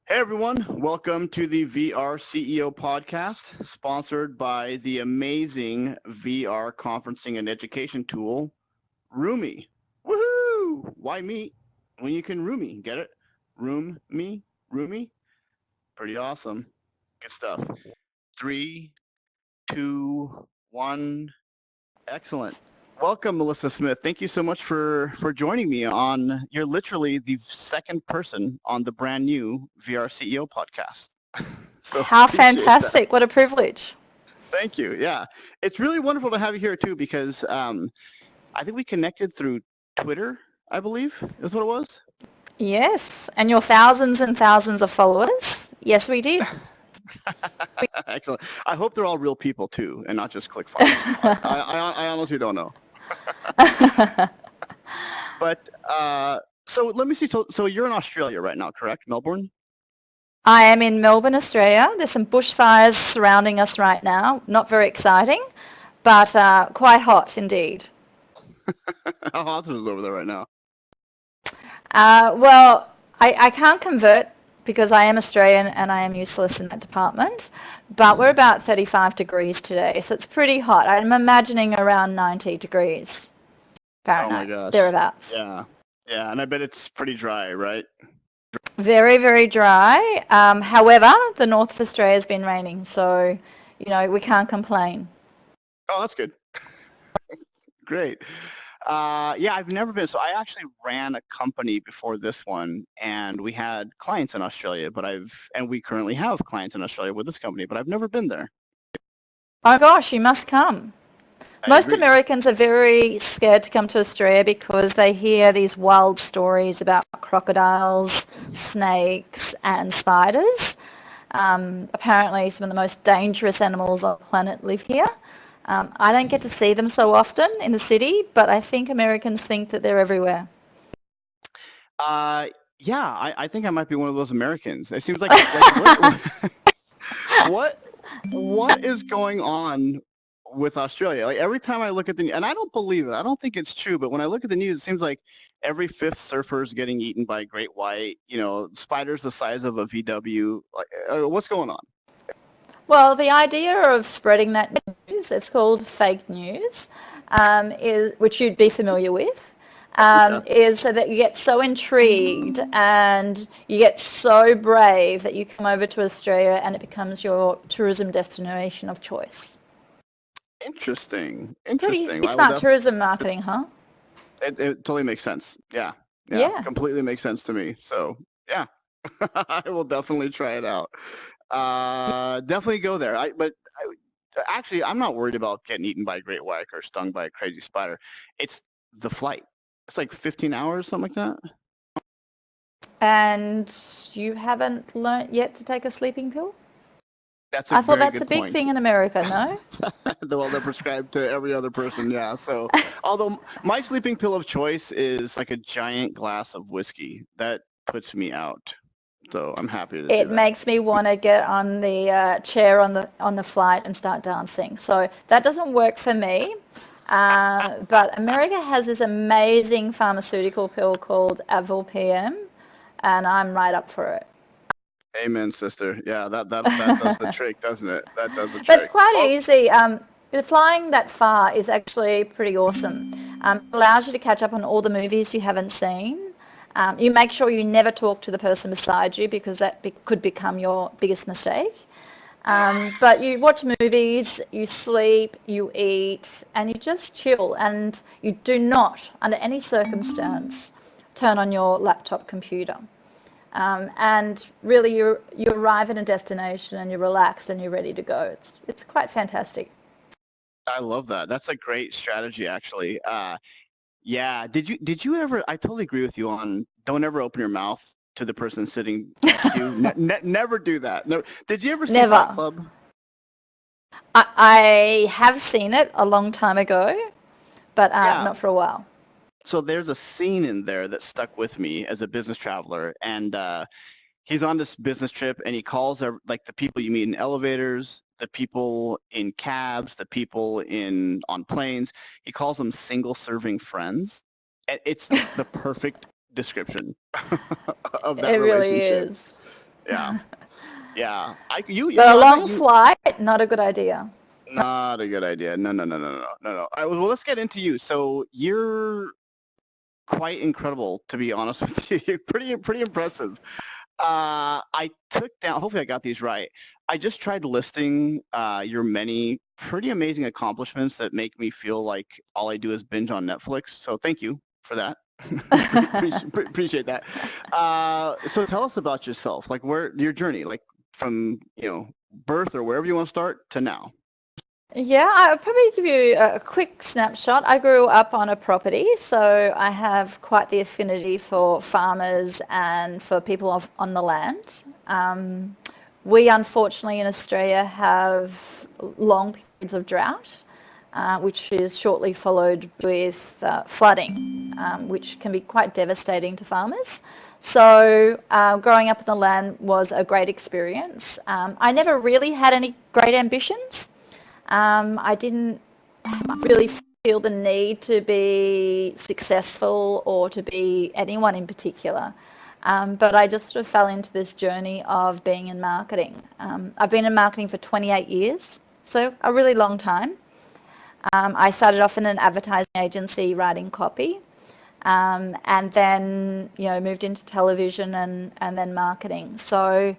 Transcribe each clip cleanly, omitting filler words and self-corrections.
Hey everyone, welcome to the VR CEO podcast, sponsored by the amazing VR conferencing and education tool, Roomy. Woohoo! Why me when you can Roomy? Get it? Roomy? Pretty awesome. Good stuff. 3, 2, 1. Excellent. Welcome, Melissah Smith. Thank you so much for joining me on, you're literally the second person on the brand new VR CEO podcast. So How appreciate that. fantastic. What a privilege. Thank you. Yeah. It's really wonderful to have you here too, because I think we connected through Twitter, I believe is what it was. Yes, and your thousands and thousands of followers. Yes, we did. Excellent. I hope they're all real people too, and not just click farmers. I honestly don't know. But so let me see. So you're in Australia right now, correct? Melbourne? I am in Melbourne, Australia. There's some bushfires surrounding us right now. Not very exciting, but quite hot indeed. How hot is it over there right now? Well, I can't convert because I am Australian and I am useless in that department, but we're about 35 degrees today, so it's pretty hot. I'm imagining around 90 degrees Oh my Fahrenheit, gosh. thereabouts. Yeah. Yeah, and I bet it's pretty dry, right? Very, very dry. However, the north of Australia has been raining, so, we can't complain. Oh, that's good. Great. Yeah, I've never been. So I actually ran a company before this one, and we had clients in Australia, and we currently have clients in Australia with this company, but I've never been there. Oh gosh, you must come. I Most agree. Americans are very scared to come to Australia because they hear these wild stories about crocodiles, snakes, and spiders. Apparently, some of the most dangerous animals on the planet live here. I don't get to see them so often in the city, but I think Americans think that they're everywhere. Uh, yeah, I think I might be one of those Americans. It seems like what what is going on with Australia? Like every time I look at and I don't believe it. I don't think it's true, but when I look at the news, it seems like every fifth surfer is getting eaten by a great white. Spiders the size of a VW. Like, what's going on? Well, the idea of spreading that news, it's called fake news, which you'd be familiar with, Yeah. is so that you get so intrigued and you get so brave that you come over to Australia and it becomes your tourism destination of choice. Interesting. Pretty Interesting. smart tourism marketing, huh? It totally makes sense. Yeah. Yeah. Yeah. Completely makes sense to me. So yeah, I will definitely try it out. Definitely go there. Actually, I'm not worried about getting eaten by a great white or stung by a crazy spider. It's the flight. It's like 15 hours, something like that. And you haven't learnt yet to take a sleeping pill? That's a I thought very that's a good big point. thing in America, no? The one they're prescribed to every other person. Yeah. So, although my sleeping pill of choice is like a giant glass of whiskey, that puts me out. So I'm happy to do It that. makes me want to get on the chair on the flight and start dancing. So that doesn't work for me. But America has this amazing pharmaceutical pill called Avil PM, and I'm right up for it. Amen, sister. Yeah, that does the trick, doesn't it? That does the But it's trick. quite Oh, easy. Flying that far is actually pretty awesome. It allows you to catch up on all the movies you haven't seen. You make sure you never talk to the person beside you because that could become your biggest mistake. But you watch movies, you sleep, you eat, and you just chill. And you do not, under any circumstance, turn on your laptop computer. And really, you arrive at a destination and you're relaxed and you're ready to go. It's quite fantastic. I love that. That's a great strategy, actually. Yeah. Did you ever? I totally agree with you on don't ever open your mouth to the person sitting next to you. Never do that. No. Did you ever see Fight Never. Club? I have seen it a long time ago, but Yeah. not for a while. So there's a scene in there that stuck with me as a business traveler, and he's on this business trip, and he calls like the people you meet in elevators, the people in cabs, the people in on planes. He calls them single-serving friends. It's the perfect description of It that really relationship. is. Yeah. Yeah. But a I bet long you. flight, not a good idea. Not a good idea. No, no, no, no, no, no, no. All right, well, let's get into you. So you're quite incredible, to be honest with you. You're pretty impressive. I took down, hopefully I got these right. I just tried listing your many pretty amazing accomplishments that make me feel like all I do is binge on Netflix. So thank you for that. Appreciate that. So tell us about yourself, like where your journey, like from, birth or wherever you want to start to now. Yeah, I'll probably give you a quick snapshot. I grew up on a property, so I have quite the affinity for farmers and for people on the land. We unfortunately in Australia have long periods of drought, which is shortly followed with flooding, which can be quite devastating to farmers. So growing up on the land was a great experience. I never really had any great ambitions. I didn't really feel the need to be successful or to be anyone in particular. But I just sort of fell into this journey of being in marketing. I've been in marketing for 28 years, so a really long time. I started off in an advertising agency writing copy, and then moved into television and then marketing. So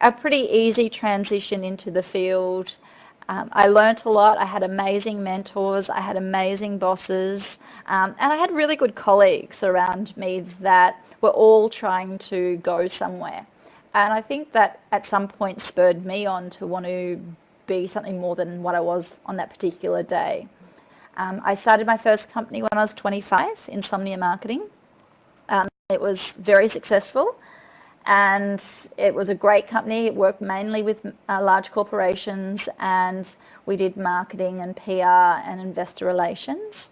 a pretty easy transition into the field. I learnt a lot. I had amazing mentors. I had amazing bosses. And I had really good colleagues around me that were all trying to go somewhere. And I think that at some point spurred me on to want to be something more than what I was on that particular day. I started my first company when I was 25, Insomnia Marketing. It was very successful. And it was a great company. It worked mainly with large corporations, and we did marketing and PR and investor relations.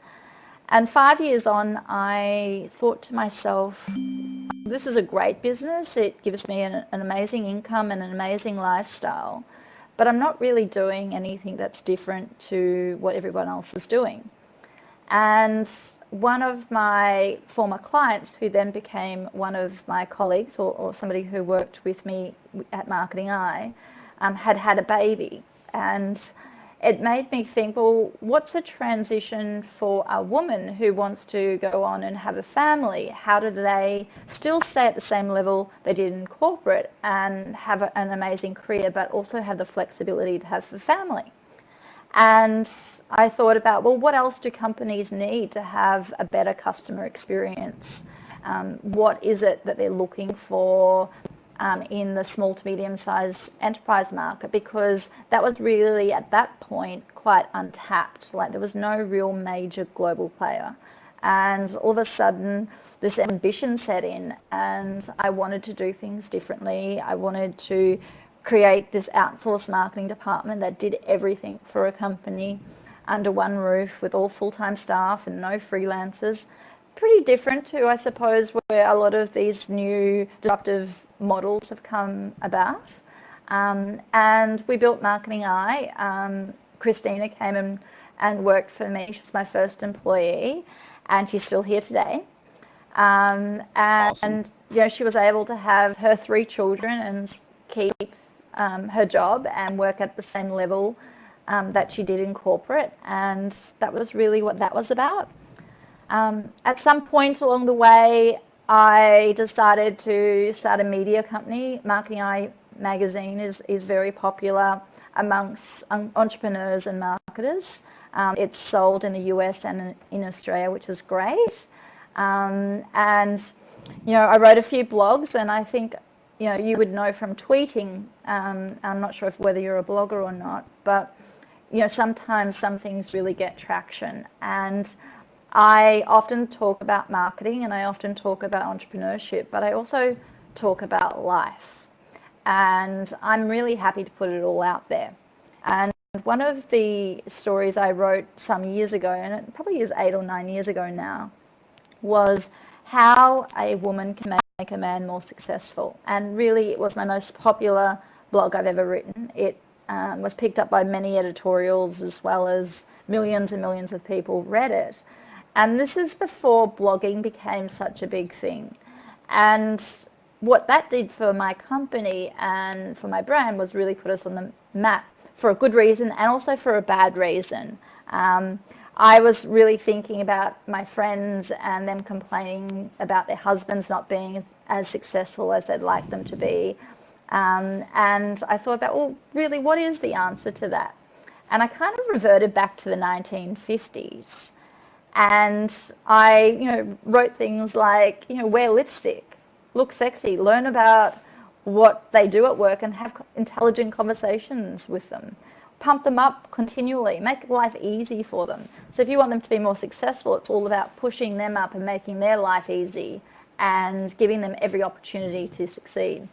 And 5 years on, I thought to myself, this is a great business. It gives me an amazing income and an amazing lifestyle, but I'm not really doing anything that's different to what everyone else is doing. And one of my former clients, who then became one of my colleagues or somebody who worked with me at Marketing Eye, had a baby. And it made me think, well, what's a transition for a woman who wants to go on and have a family? How do they still stay at the same level they did in corporate and have an amazing career, but also have the flexibility to have a family? And I thought about, well, what else do companies need to have a better customer experience? What is it that they're looking for in the small to medium-sized enterprise market? Because that was really, at that point, quite untapped. Like, there was no real major global player. And all of a sudden, this ambition set in, and I wanted to do things differently. I wanted to create this outsourced marketing department that did everything for a company under one roof with all full-time staff and no freelancers. Pretty different to, I suppose, where a lot of these new disruptive models have come about. And we built Marketing Eye. Christina came and worked for me. She's my first employee, and she's still here today. And Awesome. she was able to have her 3 children and keep her job and work at the same level that she did in corporate, and that was really what that was about. At some point along the way, I decided to start a media company. Marketing Eye magazine is very popular amongst entrepreneurs and marketers. It's sold in the US and in Australia, which is great. And I wrote a few blogs, and I think you would know from tweeting. I'm not sure whether you're a blogger or not, but sometimes some things really get traction. And I often talk about marketing and I often talk about entrepreneurship, but I also talk about life. And I'm really happy to put it all out there. And one of the stories I wrote some years ago, and it probably is 8 or 9 years ago now, was how a woman can make a man more successful. And really, it was my most popular blog I've ever written. It was picked up by many editorials, as well as millions and millions of people read it. And this is before blogging became such a big thing. And what that did for my company and for my brand was really put us on the map for a good reason and also for a bad reason. I was really thinking about my friends and them complaining about their husbands not being as successful as they'd like them to be. And I thought about, well, really, what is the answer to that? And I kind of reverted back to the 1950s. And I, wrote things like, wear lipstick, look sexy, learn about what they do at work and have intelligent conversations with them. Pump them up continually, make life easy for them. So if you want them to be more successful, it's all about pushing them up and making their life easy and giving them every opportunity to succeed.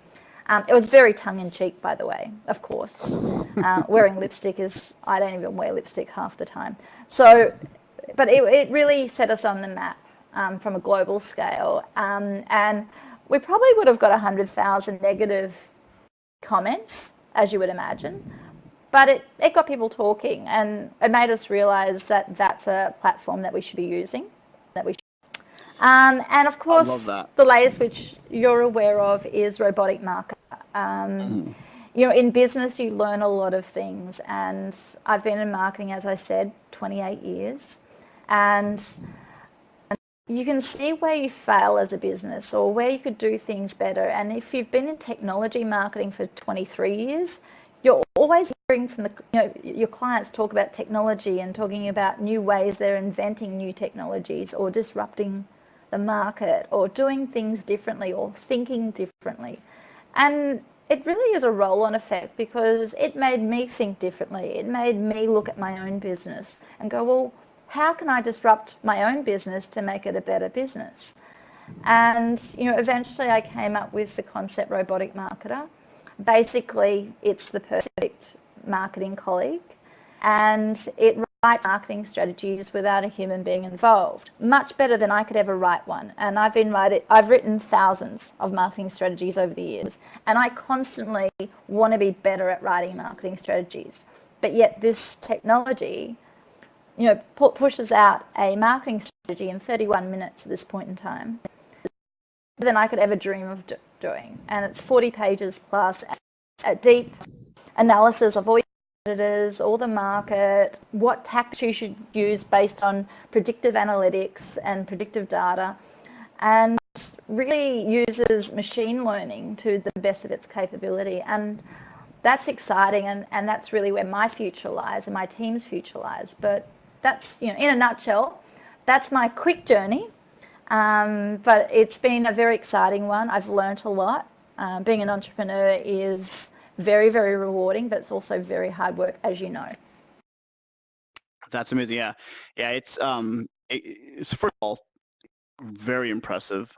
It was very tongue-in-cheek, by the way, of course. Wearing lipstick I don't even wear lipstick half the time. So, but it really set us on the map from a global scale. And we probably would have got 100,000 negative comments, as you would imagine. But it got people talking, and it made us realize that that's a platform that we should be using. And of course, the latest, which you're aware of, is robotic marketing. In business, you learn a lot of things, and I've been in marketing, as I said, 28 years, and you can see where you fail as a business or where you could do things better. And if you've been in technology marketing for 23 years, you're always hearing from your clients talk about technology and talking about new ways they're inventing new technologies or disrupting the market or doing things differently or thinking differently. And it really is a roll-on effect because it made me think differently. It made me look at my own business and go, well, how can I disrupt my own business to make it a better business? And, eventually I came up with the concept robotic marketer. Basically, it's the perfect marketing colleague, and it writes marketing strategies without a human being involved. Much better than I could ever write one. And I've written thousands of marketing strategies over the years, and I constantly want to be better at writing marketing strategies. But yet this technology, pushes out a marketing strategy in 31 minutes at this point in time than I could ever dream of doing. And it's 40 pages plus a deep analysis of all your competitors, all the market, what tactics you should use based on predictive analytics and predictive data, and really uses machine learning to the best of its capability. And that's exciting, and that's really where my future lies and my team's future lies. But that's, in a nutshell, that's my quick journey. But it's been a very exciting one. I've learnt a lot. Being an entrepreneur is very, very rewarding, but it's also very hard work, as you know. That's amazing. Yeah. It's first of all very impressive,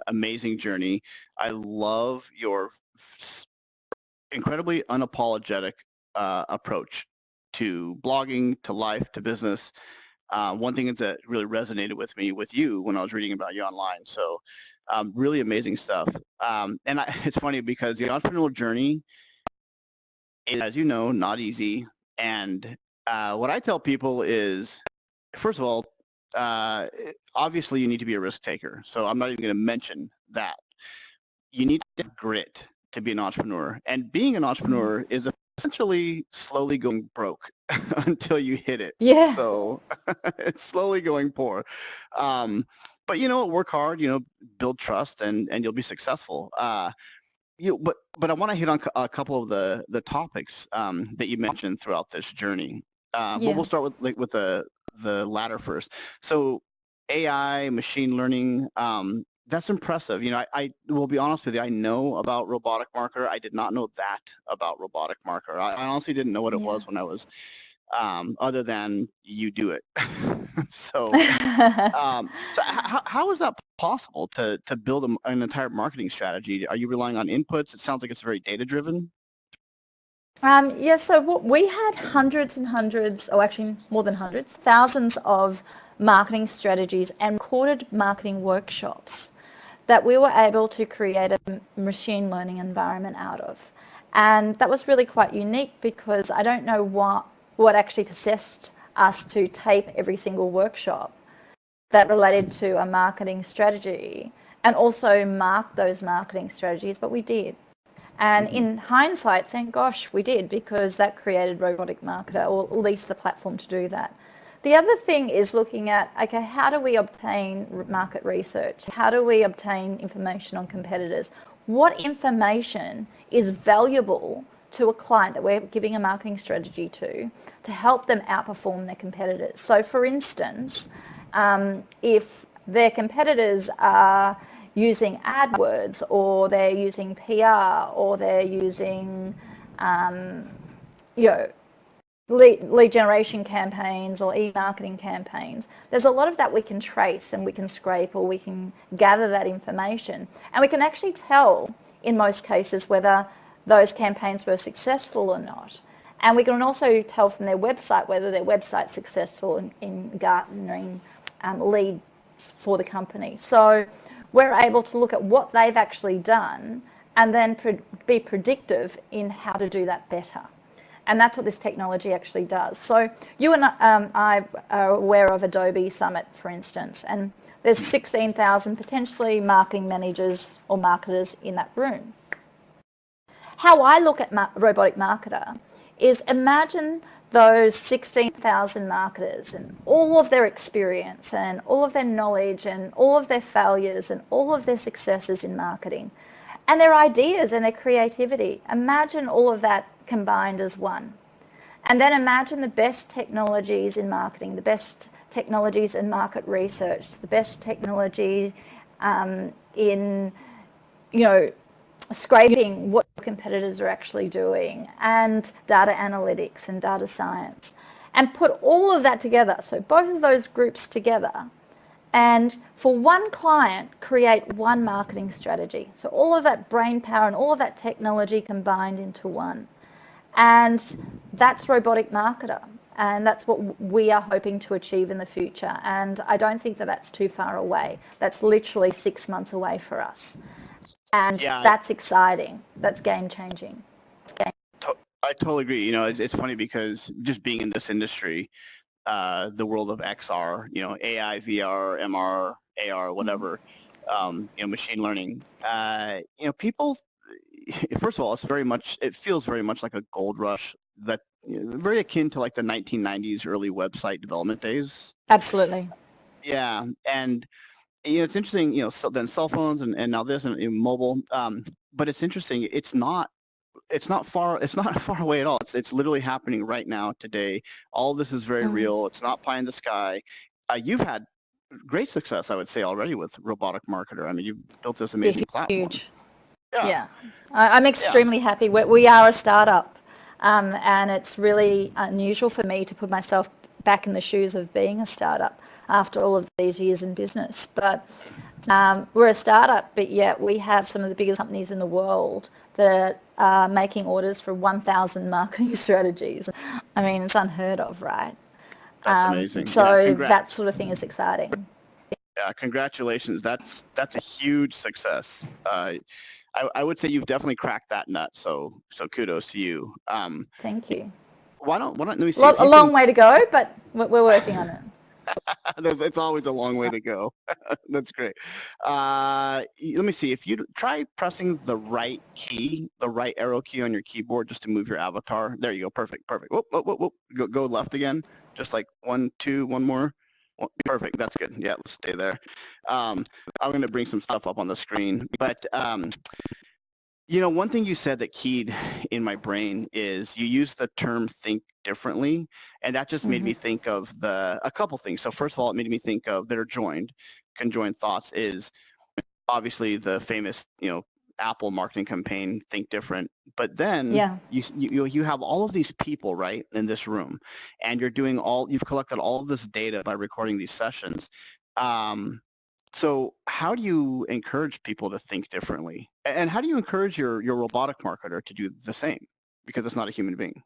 amazing journey. I love your incredibly unapologetic approach to blogging, to life, to business. One thing that really resonated with you when I was reading about you online. So really amazing stuff. And it's funny because the entrepreneurial journey is, as you know, not easy. And what I tell people is, first of all, obviously you need to be a risk taker. So I'm not even going to mention that. You need to have grit to be an entrepreneur. And being an entrepreneur is essentially slowly going broke until you hit it. Yeah. So it's slowly going poor. But work hard, build trust, and you'll be successful. But I want to hit on a couple of the topics that you mentioned throughout this journey. But we'll start with the latter first. So AI, machine learning, that's impressive. I will be honest with you. I know about robotic marketer. I did not know that about robotic marketer. I honestly didn't know what it was when I was, other than you do it. So how is that possible to build an entire marketing strategy? Are you relying on inputs? It sounds like it's very data driven. So we had hundreds and hundreds, or actually more than hundreds, thousands of marketing strategies and recorded marketing workshops that we were able to create a machine learning environment out of. And that was really quite unique because I don't know what actually possessed us to tape every single workshop that related to a marketing strategy and also mark those marketing strategies, but we did. And in hindsight, thank gosh we did, because that created Robotic Marketer, or at least the platform to do that. The other thing is looking at, okay, how do we obtain market research? How do we obtain information on competitors? What information is valuable to a client that we're giving a marketing strategy to help them outperform their competitors? So for instance, if their competitors are using AdWords, or they're using PR, or they're using lead generation campaigns or e-marketing campaigns, there's a lot of that we can trace and we can scrape, or we can gather that information, and we can actually tell in most cases whether those campaigns were successful or not. And we can also tell from their website whether their website's successful in garnering leads for the company. So we're able to look at what they've actually done and then be predictive in how to do that better. And that's what this technology actually does. So you and I are aware of Adobe Summit, for instance, and there's 16,000 potentially marketing managers or marketers in that room. How I look at Robotic Marketer is, imagine those 16,000 marketers and all of their experience and all of their knowledge and all of their failures and all of their successes in marketing and their ideas and their creativity. Imagine all of that combined as one. And then imagine the best technologies in marketing, the best technologies in market research, the best technology in, scraping what competitors are actually doing, and data analytics and data science, and put all of that together. So both of those groups together, and for one client, create one marketing strategy. So all of that brain power and all of that technology combined into one. And that's Robotic Marketer. And that's what we are hoping to achieve in the future. And I don't think that that's too far away. That's literally 6 months away for us. And that's exciting. That's game-changing. I totally agree. It's funny because just being in this industry, the world of XR, AI, VR, MR, AR, whatever, machine learning, people, first of all, it feels very much like a gold rush, that very akin to like the 1990s early website development days. Absolutely. Yeah. And it's interesting, so then cell phones and now this and mobile, but it's interesting. It's not far away at all. It's literally happening right now today. All of this is very real. It's not pie in the sky. You've had great success, I would say, already with Robotic Marketer. I mean, you've built this amazing platform. Huge. Yeah. I'm extremely happy. We are a startup, and it's really unusual for me to put myself back in the shoes of being a startup after all of these years in business. But we're a startup, but yet we have some of the biggest companies in the world that are making orders for 1,000 marketing strategies. I mean, it's unheard of, right? That's amazing. So that sort of thing is exciting. Yeah, congratulations. That's a huge success. I would say you've definitely cracked that nut. So kudos to you. Thank you. Why don't let me see. A long way to go, but we're working on it. It's always a long way to go. That's great. Let me see. If you try pressing the right arrow key on your keyboard just to move your avatar. There you go. Perfect. Whoop, whoop, whoop, whoop. Go left again. Just like 1, 2, one more. Perfect. That's good. Yeah, let's stay there. I'm going to bring some stuff up on the screen. But, one thing you said that keyed in my brain is you use the term think differently. And that just made me think of a couple things. So first of all, it made me think of that are conjoined thoughts is obviously the famous, Apple marketing campaign, Think Different. But then you have all of these people, right, in this room, and you've collected all of this data by recording these sessions. So how do you encourage people to think differently? And how do you encourage your robotic marketer to do the same? Because it's not a human being.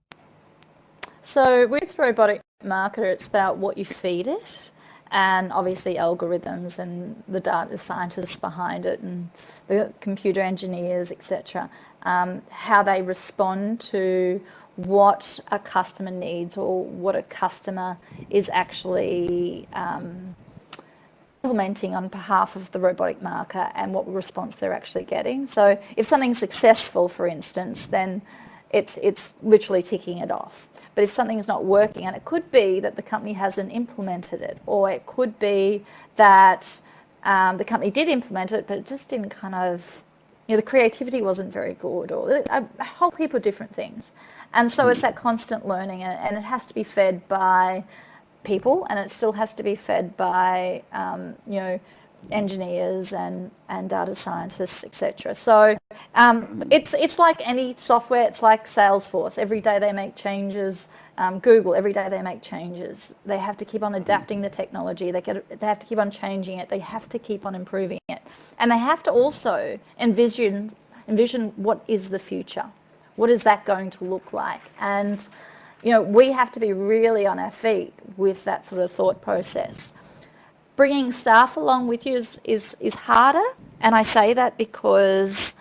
So with Robotic Marketer, it's about what you feed it, and obviously algorithms and the data scientists behind it and the computer engineers, etc. How they respond to what a customer needs or what a customer is actually implementing on behalf of the robotic marker and what response they're actually getting. So if something's successful, for instance, then it's literally ticking it off. But if something's not working, and it could be that the company hasn't implemented it, or it could be that the company did implement it, but it just didn't kind of, the creativity wasn't very good, or a whole heap of different things. And so it's that constant learning, and it has to be fed by people, and it still has to be fed by engineers and data scientists, etc. So it's like any software. It's like Salesforce. Every day they make changes. Google, every day they make changes. They have to keep on adapting the technology. They have to keep on changing it. They have to keep on improving it, and they have to also envision what is the future. What is that going to look like? And we have to be really on our feet with that sort of thought process. Bringing staff along with you is harder, and I say that because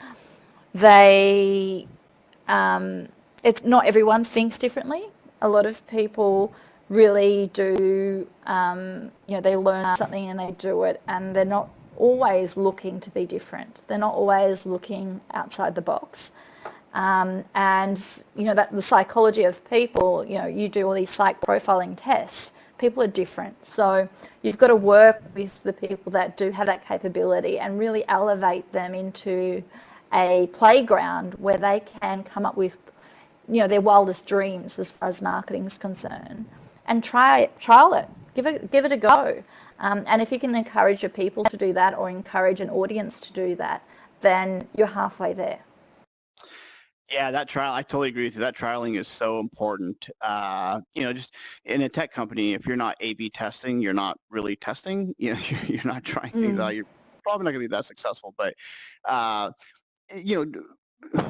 not everyone thinks differently. A lot of people really do, they learn something and they do it, and they're not always looking to be different. They're not always looking outside the box. And that the psychology of people, you do all these psych profiling tests. People are different, so you've got to work with the people that do have that capability and really elevate them into a playground where they can come up with their wildest dreams as far as marketing is concerned, and trial it, give it a go. And if you can encourage your people to do that, or encourage an audience to do that, then you're halfway there. Yeah, that trial, I totally agree with you. That trialing is so important. Just in a tech company, if you're not A/B testing, you're not really testing. You're not trying things out. You're probably not going to be that successful. But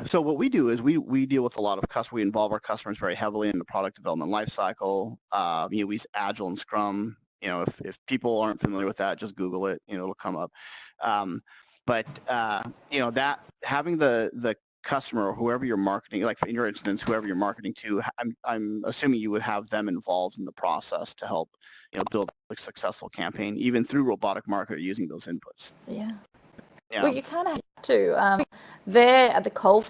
so what we do is we deal with a lot of customers. We involve our customers very heavily in the product development life cycle. We use Agile and Scrum. If people aren't familiar with that, just Google it. It'll come up. But that having the customer or whoever you're marketing, like in your instance, whoever you're marketing to, I'm assuming you would have them involved in the process to help, build a successful campaign, even through robotic marketer using those inputs. Yeah. Well, you kind of have to. They're at the cold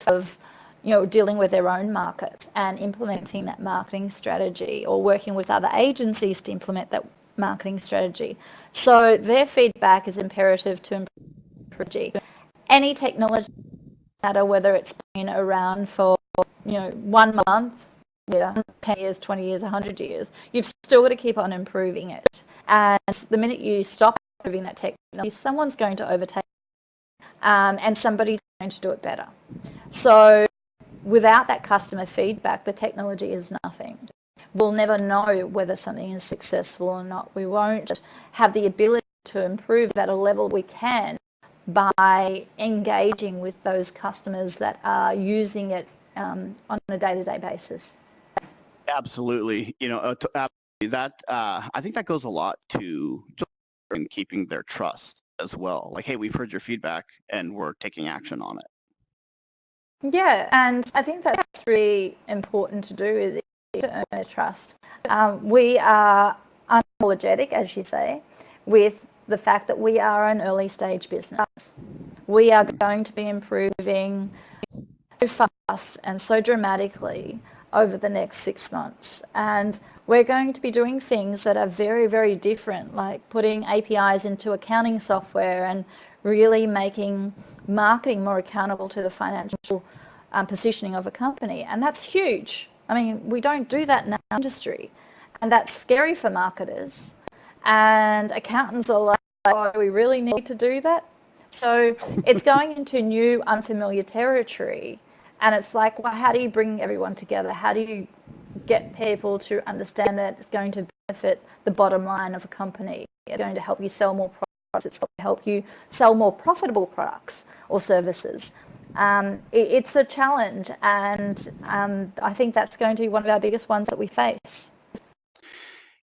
of, dealing with their own market and implementing that marketing strategy, or working with other agencies to implement that marketing strategy. So their feedback is imperative to improve any technology, matter whether it's been around for 1 month, 10 years, 20 years, 100 years, you've still got to keep on improving it. And the minute you stop improving that technology, someone's going to overtake it, and somebody's going to do it better. So without that customer feedback, the technology is nothing. We'll never know whether something is successful or not. We won't have the ability to improve at a level we can by engaging with those customers that are using it on a day-to-day basis. Absolutely. That I think that goes a lot to just keeping their trust as well. Like, hey, we've heard your feedback and we're taking action on it. Yeah, and I think that's really important to do, is to earn their trust. We are unapologetic, as you say, with the fact that we are an early stage business. We are going to be improving so fast and so dramatically over the next 6 months. And we're going to be doing things that are very, very different, like putting APIs into accounting software and really making marketing more accountable to the financial positioning of a company. And that's huge. I mean, we don't do that in our industry. And that's scary for marketers. And accountants are like, oh, do we really need to do that? So it's going into new unfamiliar territory. And it's like, well, how do you bring everyone together? How do you get people to understand that it's going to benefit the bottom line of a company? It's going to help you sell more products. It's going to help you sell more profitable products or services. It's a challenge, and I think that's going to be one of our biggest ones that we face.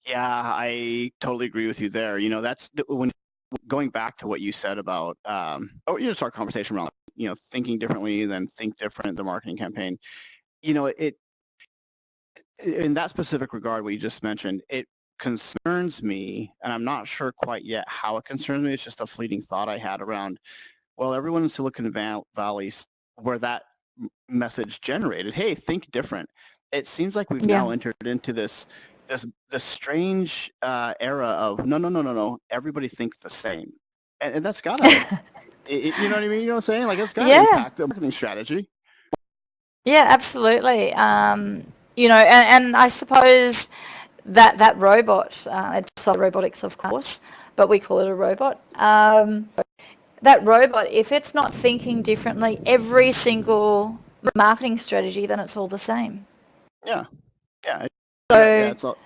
Yeah, I totally agree with you there. That's when going back to what you said about, just our conversation around, thinking differently, then think different, the marketing campaign. It in that specific regard, what you just mentioned, it concerns me, and I'm not sure quite yet how it concerns me. It's just a fleeting thought I had around, well, everyone in Silicon Valley, where that message generated, hey, think different. It seems like we've now entered into this strange era of no, everybody thinks the same, and that's gotta, you know what I mean? You know what I'm saying? Like, it's gotta impact the marketing strategy. Yeah, absolutely. And I suppose that robot, it's not robotics, of course, but we call it a robot. That robot, if it's not thinking differently every single marketing strategy, then it's all the same. Yeah, yeah, So it's all.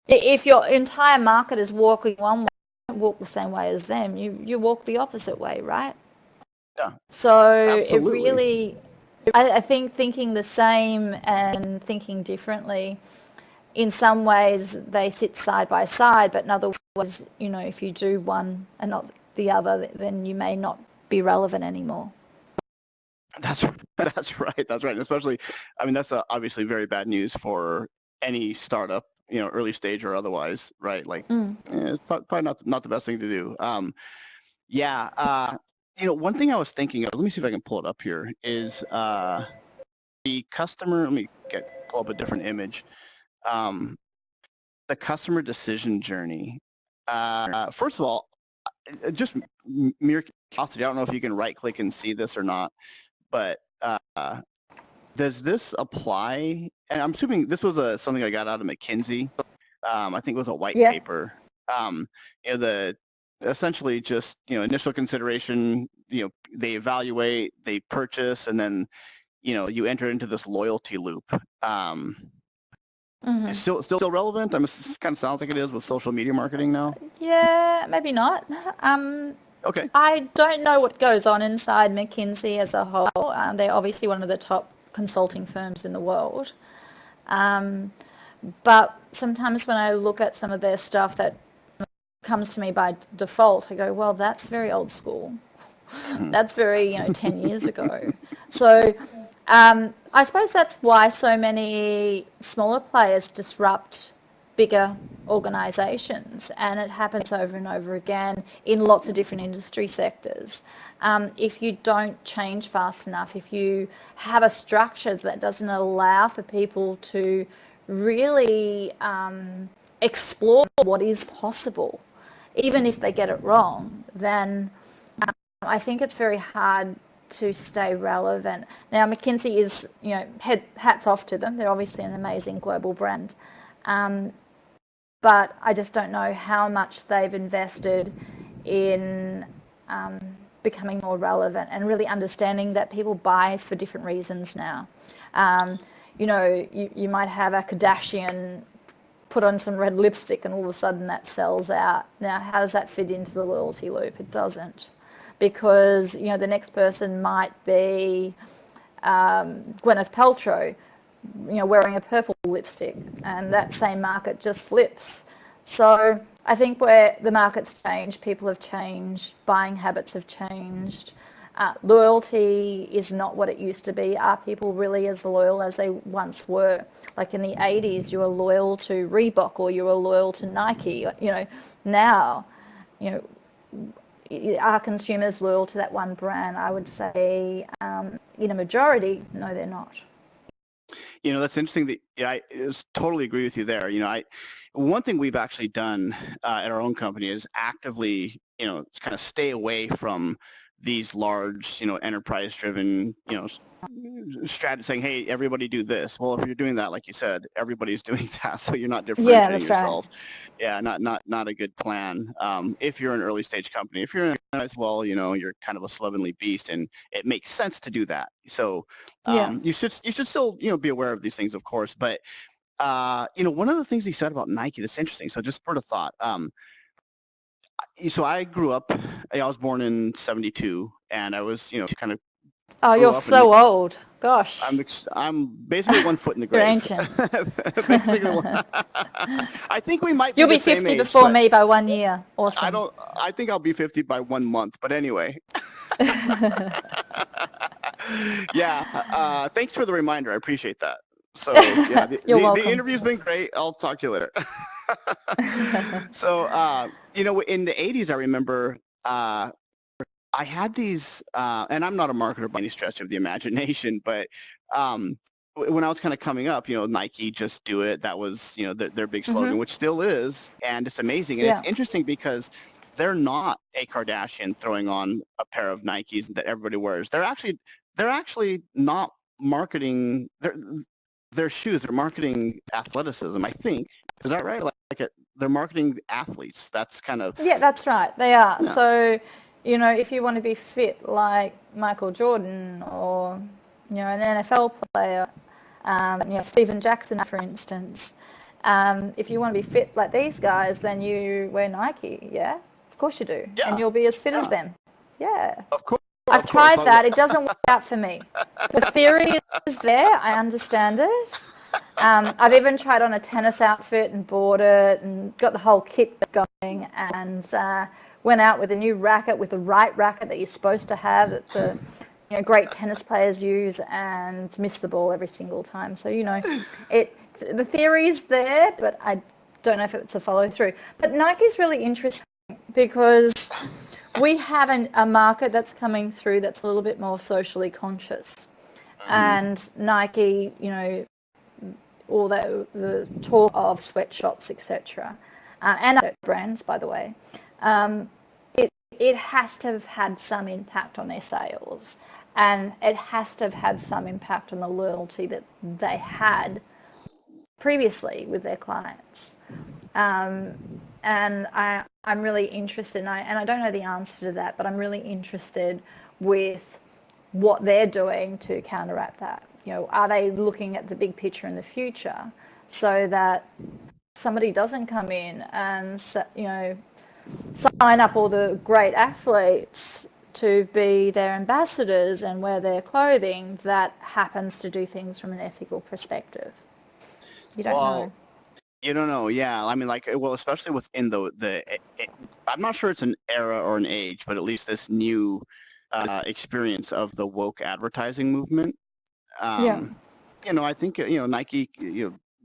If your entire market is walking one way, you don't walk the same way as them. You walk the opposite way, right? Yeah, So it absolutely. really, I think thinking the same and thinking differently, in some ways they sit side by side, but in other ways, if you do one and not the other, then you may not be relevant anymore. That's right. That's right. Especially, I mean, that's obviously very bad news for any startup, early stage or otherwise, right? Like, it's probably not the best thing to do. One thing I was thinking of, let me see if I can pull it up here, is the customer. Let me pull up a different image. The customer decision journey. First of all, just mere curiosity. I don't know if you can right click and see this or not, but does this apply? And I'm assuming this was something I got out of McKinsey. I think it was a white paper. Essentially just, initial consideration, they evaluate, they purchase, and then, you enter into this loyalty loop. It's still relevant? It kind of sounds like it is with social media marketing now. Yeah, maybe not. Okay. I don't know what goes on inside McKinsey as a whole. They're obviously one of the top consulting firms in the world. But sometimes when I look at some of their stuff that comes to me by default, I go, well, that's very old school. That's very, 10 years ago. So I suppose that's why so many smaller players disrupt bigger organizations, and it happens over and over again in lots of different industry sectors. If you don't change fast enough, if you have a structure that doesn't allow for people to really explore what is possible, even if they get it wrong, then I think it's very hard to stay relevant. Now, McKinsey is, hats off to them. They're obviously an amazing global brand. But I just don't know how much they've invested in becoming more relevant and really understanding that people buy for different reasons now. You might have a Kardashian put on some red lipstick and all of a sudden that sells out. Now, how does that fit into the loyalty loop? It doesn't. Because, the next person might be Gwyneth Paltrow, wearing a purple lipstick, and that same market just flips. So I think where the market's changed, people have changed, buying habits have changed. Loyalty is not what it used to be. Are people really as loyal as they once were? Like in the 80s, you were loyal to Reebok or you were loyal to Nike. Now, are consumers loyal to that one brand? I would say in a majority, no, they're not. That's interesting. I totally agree with you there. One thing we've actually done at our own company is actively, kind of stay away from these large, enterprise-driven, strategy saying, hey, everybody do this. Well, if you're doing that, like you said, everybody's doing that, so you're not differentiating yourself. Right. Yeah, not a good plan. If you're an early stage company, if you're as well, you're kind of a slovenly beast, and it makes sense to do that. So you should still, be aware of these things, of course. But one of the things he said about Nike that's interesting. So just for the thought. So I grew up. I was born in '72, and I was, kind of. Oh, you're so old. Gosh. I'm basically 1 foot in the grave. You're ancient. I think we might be You'll the be same 50 age, before me by 1 year. Awesome. I think I'll be 50 by 1 month, but anyway. Yeah. Thanks for the reminder. I appreciate that. So yeah, the interview's been great. I'll talk to you later. So, in the 80s, I remember I had these, and I'm not a marketer by any stretch of the imagination, but when I was kind of coming up, Nike, just do it. That was, their big slogan, which still is, and it's amazing. And it's Yeah. interesting because they're not a Kardashian throwing on a pair of Nikes that everybody wears. They're actually not marketing their shoes. They're marketing athleticism, I think. Is that right? They're marketing athletes. That's kind of, Yeah, that's right. They are. yeah. So, if you want to be fit like Michael Jordan or, an NFL player, Steven Jackson, for instance, if you want to be fit like these guys, then you wear Nike. Yeah, of course you do. And Yeah. you'll be as fit as Yeah. them. Yeah. Of course. I've Of course. tried that. It doesn't work out for me. The theory is there. I understand it. I've even tried on a tennis outfit and bought it and got the whole kit going and went out with a new racket with the right racket that you're supposed to have that the great tennis players use and miss the ball every single time. So, the theory is there, but I don't know if it's a follow through. But Nike's really interesting because we have a market that's coming through that's a little bit more socially conscious. And Nike, all the talk of sweatshops, etc., and other brands, by the way, it has to have had some impact on their sales, and it has to have had some impact on the loyalty that they had previously with their clients. And I'm really interested, and I don't know the answer to that, but I'm really interested with what they're doing to counteract that. Are they looking at the big picture in the future so that somebody doesn't come in and, sign up all the great athletes to be their ambassadors and wear their clothing that happens to do things from an ethical perspective? You don't know. Well, you don't know. Yeah. I mean, especially within I'm not sure it's an era or an age, but at least this new experience of the woke advertising movement. Yeah. I think, Nike,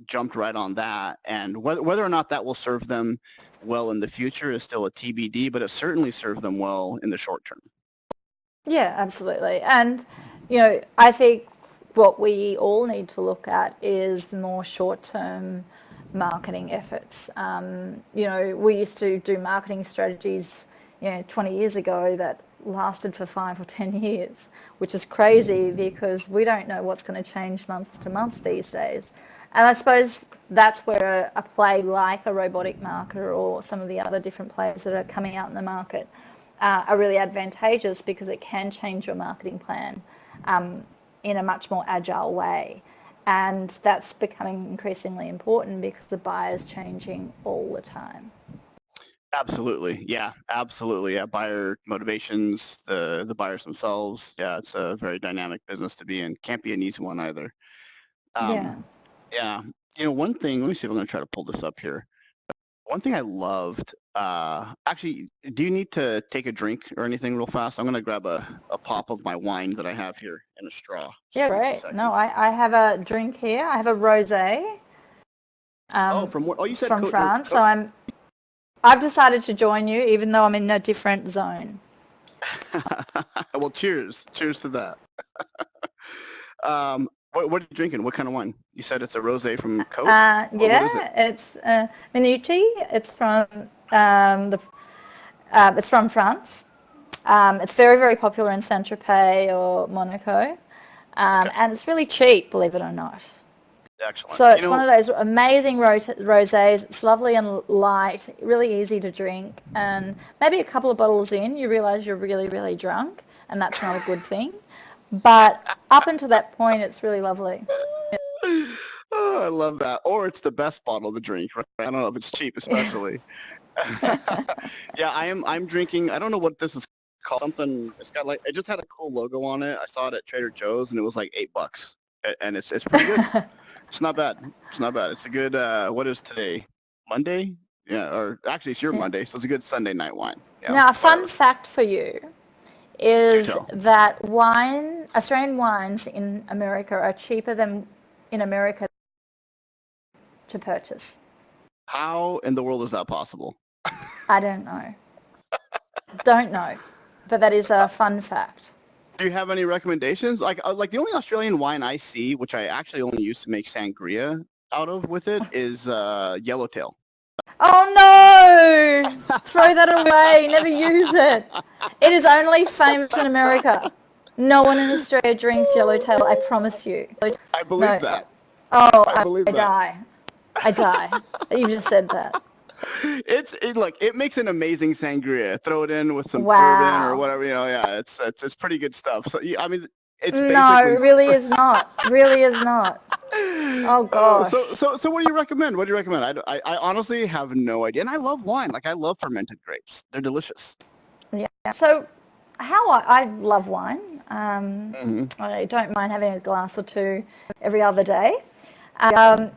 jumped right on that. And whether or not that will serve them well in the future is still a TBD, but it certainly served them well in the short term. Yeah, absolutely. And, I think what we all need to look at is the more short-term marketing efforts. We used to do marketing strategies, 20 years ago that lasted for 5 or 10 years, which is crazy because we don't know what's going to change month to month these days. And I suppose that's where a play like a robotic marketer or some of the other different players that are coming out in the market are really advantageous because it can change your marketing plan in a much more agile way. And that's becoming increasingly important because the buyer's changing all the time. Absolutely. Yeah, absolutely. Yeah. Buyer motivations, the buyers themselves. Yeah. It's a very dynamic business to be in. Can't be an easy one either. Yeah. Yeah. One thing, let me see if I'm going to try to pull this up here. One thing I loved, actually, do you need to take a drink or anything real fast? I'm going to grab a pop of my wine that I have here in a straw. Just Yeah, give me 2 right. No, seconds. I have a drink here. I have a rosé From where? Oh, you said from France. So I've decided to join you even though I'm in a different zone. Well, cheers. Cheers to that. What are you drinking? What kind of wine? You said it's a rosé from Cote? What is it? Yeah, it's Minuti. It's from it's from France. It's very, very popular in Saint-Tropez or Monaco. Okay. And it's really cheap, believe it or not. Excellent. So it's one of those amazing rosés. It's lovely and light, really easy to drink. And maybe a couple of bottles in, you realize you're really, really drunk, and that's not a good thing. But up until that point, it's really lovely. Oh, I love that. Or it's the best bottle to drink, right? I don't know if it's cheap, especially. Yeah, I'm drinking. I don't know what this is called. Something. It's got it just had a cool logo on it. I saw it at Trader Joe's, and it was like $8, and it's pretty good. It's not bad. It's not bad. It's a good. What is today? Monday? Yeah, or actually, it's your Yeah. Monday, so it's a good Sunday night wine. Yeah, Now, a fun whatever. fact for you Do is tell. that Australian wines in America are cheaper than in America to purchase. How in the world is that possible? I don't know. Don't know. But that is a fun fact. Do you have any recommendations? Like the only Australian wine I see, which I actually only used to make sangria out of with it, is Yellowtail. Oh no! Throw that away. Never use it. It is only famous in America. No one in Australia drinks Yellowtail, I promise you. I believe No. that. Oh, I believe I that. die. I die. You just said that. Look, it makes an amazing sangria. Throw it in with some bourbon or Wow. whatever, yeah, it's pretty good stuff. So I mean, it's No, basically it really is not. Really is not. Oh gosh. So what do you recommend? What do you recommend? I honestly have no idea. And I love wine. Like I love fermented grapes. They're delicious. Yeah. So how I love wine. Mm-hmm. I don't mind having a glass or two every other day.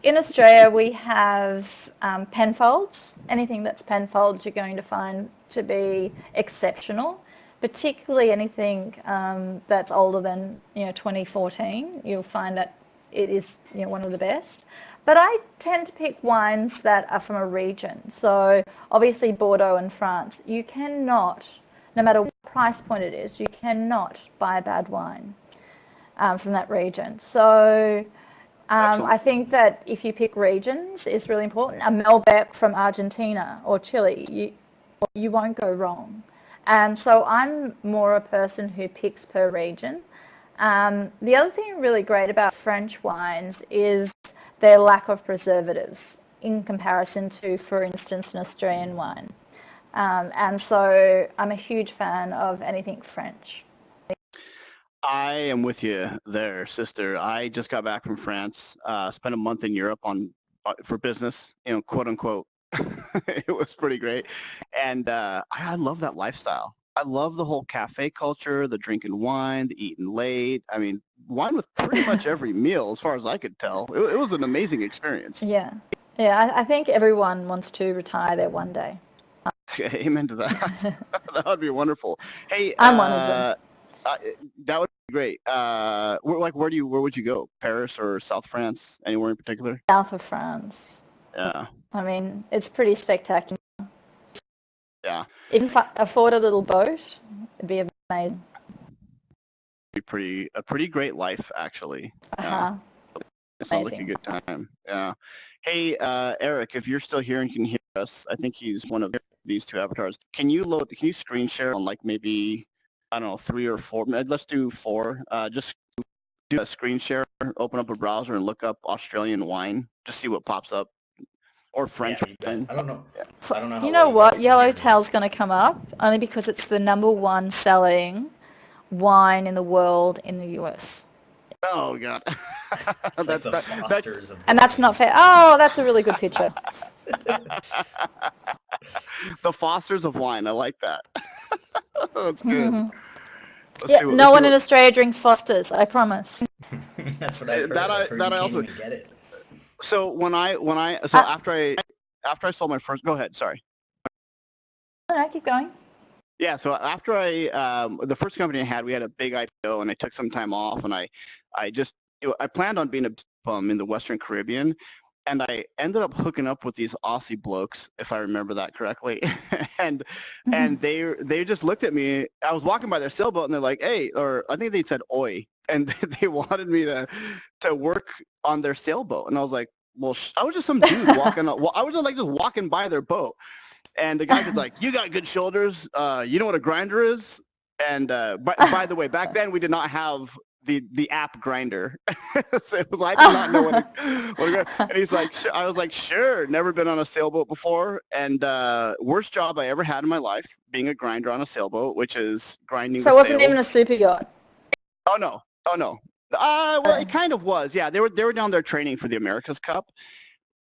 In Australia, we have Penfolds. Anything that's Penfolds, you're going to find to be exceptional. Particularly anything that's older than 2014, you'll find that it is one of the best. But I tend to pick wines that are from a region. So obviously Bordeaux in France, you cannot, no matter what price point it is, you cannot buy a bad wine from that region. So I think that if you pick regions, it's really important. A Malbec from Argentina or Chile, you won't go wrong. And so I'm more a person who picks per region. The other thing really great about French wines is their lack of preservatives in comparison to, for instance, an Australian wine. And so I'm a huge fan of anything French. I am with you there, sister. I just got back from France. Spent a month in Europe for business, quote unquote. It was pretty great, and I love that lifestyle. I love the whole cafe culture, the drinking wine, the eating late. I mean, wine with pretty much every meal, as far as I could tell. It was an amazing experience. Yeah. Yeah, I think everyone wants to retire there one day. Amen to that. That would be wonderful. Hey, I'm one of them. that would be great. Where would you go? Paris or South France? Anywhere in particular? South of France. Yeah. I mean, it's pretty spectacular. Yeah. If you can afford a little boat, it'd be amazing. Be a pretty great life, actually. Uh-huh. It sounds like a good time. Yeah. Hey, Eric, if you're still here and can hear us, I think he's one of these two avatars. Can you screen share on like maybe, I don't know, 3 or 4? Let's do 4. Just do a screen share, open up a browser and look up Australian wine, just see what pops up. Or French wine. I don't know. I don't know how You know well what? guys can hear me. Yellowtail's going to come up only because it's the #1 selling wine in the world in the US. Oh God. It's like the Fosters of And that's not fair. Oh, that's a really good picture. The Fosters of wine. I like that. That's good. Mm-hmm. Yeah, no one in Australia drinks Fosters, I promise. That's what I've heard. That I also even get it. So after I sold my first, go ahead, sorry. No, keep going. Yeah, so after the first company I had, we had a big IPO, and I took some time off, and I planned on being a bum in the Western Caribbean, and I ended up hooking up with these Aussie blokes, if I remember that correctly, and they just looked at me. I was walking by their sailboat, and they're like, "Hey," or I think they said "Oi," and they wanted me to work on their sailboat, and I was like, "Well, I was just some dude walking. I was just walking by their boat." And the guy was like, "You got good shoulders. You know what a grinder is?" And by the way, back then we did not have the app Grinder. So I did not know what a and he's like, I was like, "Sure, never been on a sailboat before." And worst job I ever had in my life, being a grinder on a sailboat, which is grinding. So it wasn't even a super yacht. Oh no. Well, it kind of was. Yeah, they were down there training for the America's Cup.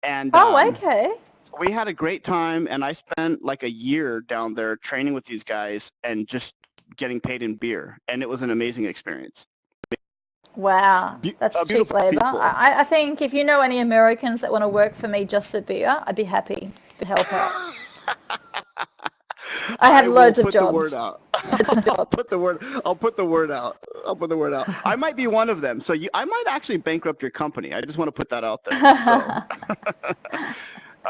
And okay. we had a great time, and I spent like a year down there training with these guys and just getting paid in beer, and it was an amazing experience. Wow, that's cheap labor. I think if you know any Americans that want to work for me just for beer, I'd be happy to help out. I have loads of jobs. The word out. I'll put the word out. I might be one of them. So I might actually bankrupt your company. I just want to put that out there. So.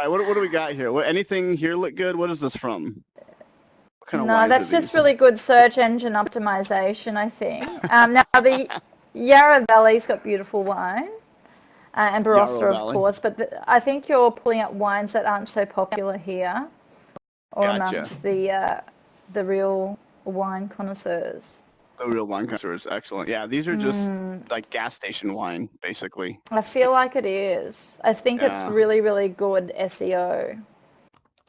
right, what do we got here? Anything here look good? What is this from? What kind of No, wines that's are just these? really good search engine optimization, I think. Now, the Yarra Valley's got beautiful wine, and Yarrow Barossa, of Valley. course, but I think you're pulling up wines that aren't so popular here or Gotcha. amongst the real wine connoisseurs. The real wine connoisseurs, excellent. Yeah, these are just like gas station wine, basically. I feel like it is. I think it's Yeah. really, really good SEO.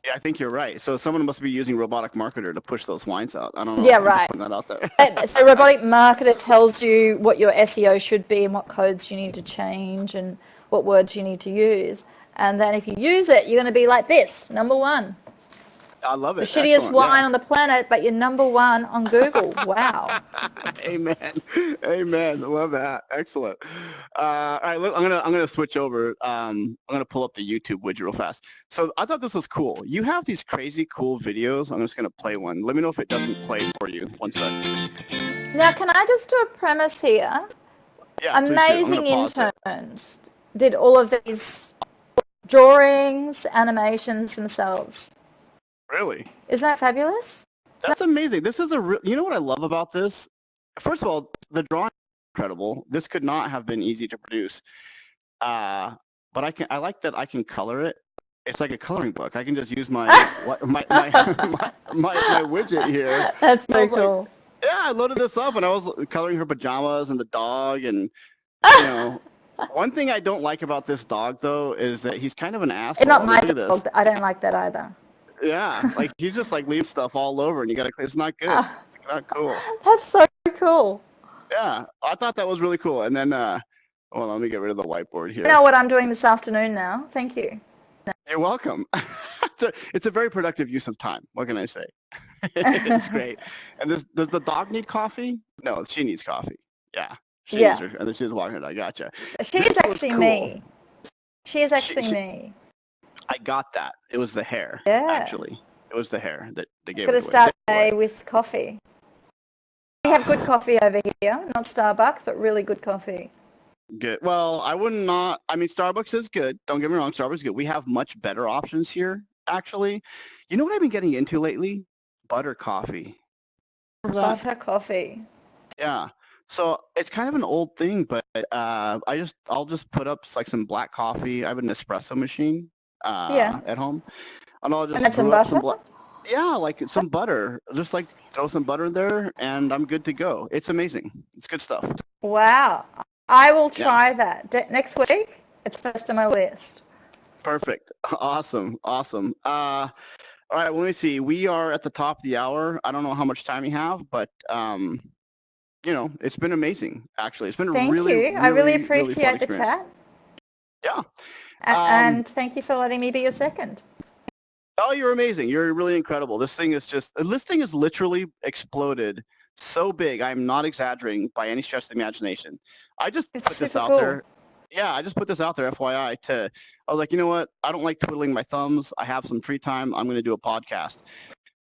Yeah, I think you're right. So someone must be using Robotic Marketer to push those wines out. I don't know. Yeah, I'm right. just putting that out there. So Robotic Marketer tells you what your SEO should be and what codes you need to change and what words you need to use. And then if you use it, you're going to be like this, #1. I love The it. shittiest Excellent. wine on the planet, but you're #1 on Google. Wow. Amen. Amen. I love that. Excellent. All right, look, I'm gonna switch over. I'm gonna pull up the YouTube widget real fast. So I thought this was cool. You have these crazy cool videos. I'm just gonna play one. Let me know if it doesn't play for you. One sec. Now, can I just do a premise here? Yeah, please do. I'm gonna Amazing pause it. interns did all of these drawings, animations themselves. Really? Isn't that fabulous? That's amazing. This is you know what I love about this? First of all, the drawing is incredible. This could not have been easy to produce. But I like that I can color it. It's like a coloring book. I can just use my my widget here. That's And I so was like, cool. yeah, I loaded this up and I was coloring her pajamas and the dog and you know. One thing I don't like about this dog though is that he's kind of an asshole. It's not my Look at dog. this. I don't like that either. Yeah, like he's just like leaving stuff all over and you gotta, it's not good. It's not cool. That's so cool. Yeah, I thought that was really cool. And then, hold on, let me get rid of the whiteboard here. You know what I'm doing this afternoon now? Thank you. You're welcome. It's a very productive use of time. What can I say? It's great. And does the dog need coffee? No, she needs coffee. Yeah, she needs her. And then she's walking her dog. Gotcha. She is actually cool. me. She is actually me. I got that. It was the hair. Yeah. Actually, it was the hair that they gave Could it have away. started the day with coffee. We have good coffee over here. Not Starbucks, but really good coffee. Good. Well, I would not. I mean, Starbucks is good. Don't get me wrong. Starbucks is good. We have much better options here, actually. You know what I've been getting into lately? Butter coffee. Butter coffee. Yeah. So it's kind of an old thing, but I'll just put up like some black coffee. I have an espresso machine at home, and I'll just brew up some black. Yeah, like some butter. Just like throw some butter in there, and I'm good to go. It's amazing. It's good stuff. Wow. I will try that. Next week, it's first on my list. Perfect. Awesome. Awesome. All right, well, let me see. We are at the top of the hour. I don't know how much time you have, but you know, it's been amazing. Actually, it's been Thank you. I really appreciate the chat. Yeah. And thank you for letting me be your second. Oh, you're amazing. You're really incredible. This thing is literally exploded so big. I'm not exaggerating by any stretch of the imagination. I just put this out there. Yeah, I just put this out there, FYI, I was like, you know what? I don't like twiddling my thumbs. I have some free time. I'm going to do a podcast.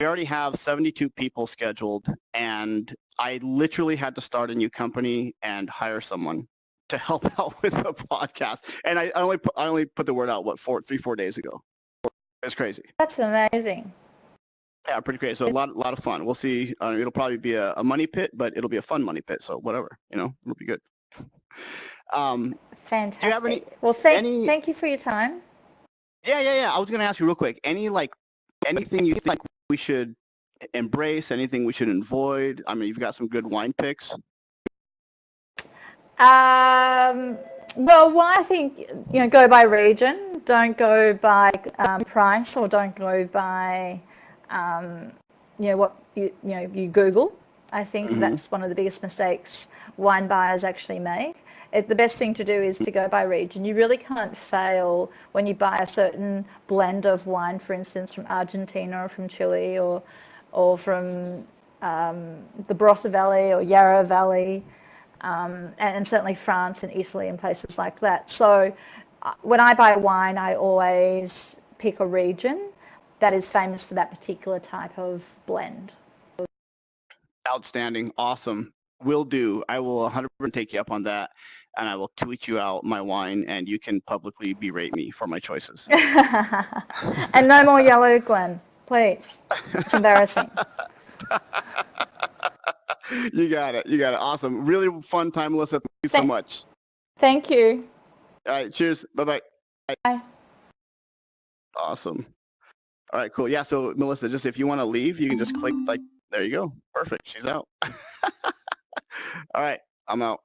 We already have 72 people scheduled, and I literally had to start a new company and hire someone to help out with the podcast. And I only put the word out, 4 days ago. It's crazy. That's amazing. Yeah, pretty crazy. So a lot of fun. We'll see. It'll probably be a money pit, but it'll be a fun money pit. So whatever, it'll be good. Fantastic. Do you have any? Well, thank you for your time. Yeah. I was going to ask you real quick. Anything you think we should embrace? Anything we should avoid? I mean, you've got some good wine picks. Well, I think go by region. Don't go by price, or don't go by what you Google. I think that's one of the biggest mistakes wine buyers actually make. The best thing to do is to go by region. You really can't fail when you buy a certain blend of wine, for instance, from Argentina or from Chile or from the Barossa Valley or Yarra Valley, and certainly France and Italy and places like that. So when I buy wine, I always pick a region that is famous for that particular type of blend. Outstanding. Awesome. Will do. I will 100% take you up on that, and I will tweet you out my wine, and you can publicly berate me for my choices. And no more yellow, Glenn, please. It's embarrassing. You got it. You got it. Awesome. Really fun time, Melissa. Thank you so much. Thank you. All right. Cheers. Bye-bye. Bye. Awesome. All right, cool. Yeah, so Melissa, just if you want to leave, you can just click like, there you go. Perfect. She's out. All right, I'm out.